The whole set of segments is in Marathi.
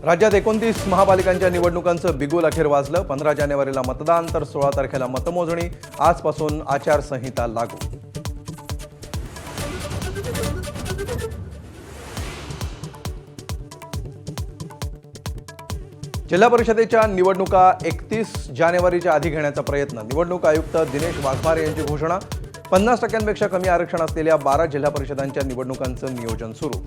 राज्यात 29 महापालिकांच्या निवडणुकांचं बिगुल अखेर वाजलं। 15 जानेवारीला मतदान तर 16 तारखेला मतमोजणी। आजपासून आचारसंहिता लागू। जिल्हा परिषदेच्या निवडणुका 31 जानेवारीच्या आधी घेण्याचा प्रयत्न। निवडणूक आयुक्त दिनेश वाघमारे यांची घोषणा। 50% कमी आरक्षण असलेल्या 12 जिल्हा परिषदांच्या निवडणुकांचं नियोजन सुरू।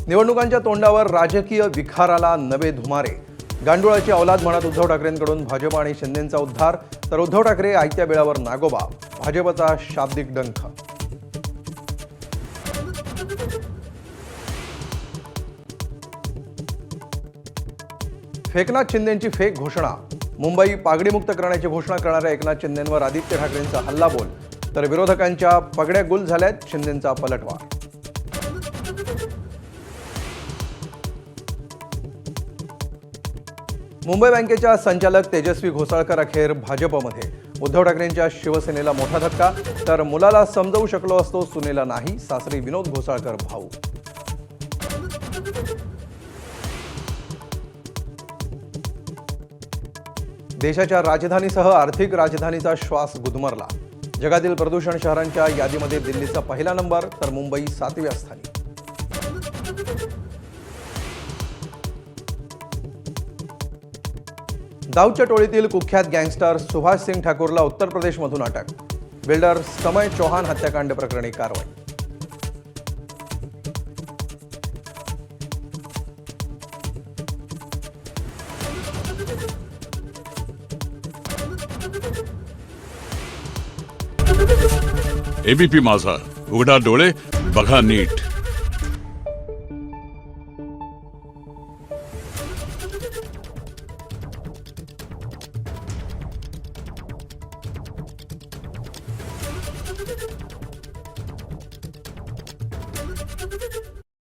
निवडणुकांच्या तोंडावर राजकीय विखाराला नवे धुमारे। गांडुळाची औलाद म्हणत उद्धव ठाकरेंकडून भाजप आणि शिंदेंचा उद्धार, तर उद्धव ठाकरे आयत्या बेळावर नागोबा। भाजपचा शाब्दिक डंख। एकनाथ शिंदेंची फेक घोषणा। मुंबई पागडीमुक्त करण्याची घोषणा करणाऱ्या एकनाथ शिंदेंवर आदित्य ठाकरेंचा हल्लाबोल, तर विरोधकांच्या पगड्या गुल झाल्यात। शिंदेंचा पलटवार। मुंबई बँकेच्या संचालक तेजस्वी घोसाळकर अखेर भाजपमध्ये। उद्धव ठाकरेंच्या शिवसेनेला मोठा धक्का, तर मुलाला समजवू शकलो असतो सुनेला नाही। सासरी विनोद घोसाळकर भाऊ। देशाच्या राजधानीसह आर्थिक राजधानीचा श्वास गुदमरला। जगातील प्रदूषण शहरांच्या यादीमध्ये दिल्लीचा पहिला नंबर, तर मुंबई 7व्या स्थानी। दाऊदच्या टोळीतील कुख्यात गँगस्टर सुभाष सिंग ठाकूरला उत्तर प्रदेशमधून अटक। बिल्डर समय चौहान हत्याकांड प्रकरणी कारवाई। एबीपी माझा, उघडा डोळे बघा नीट।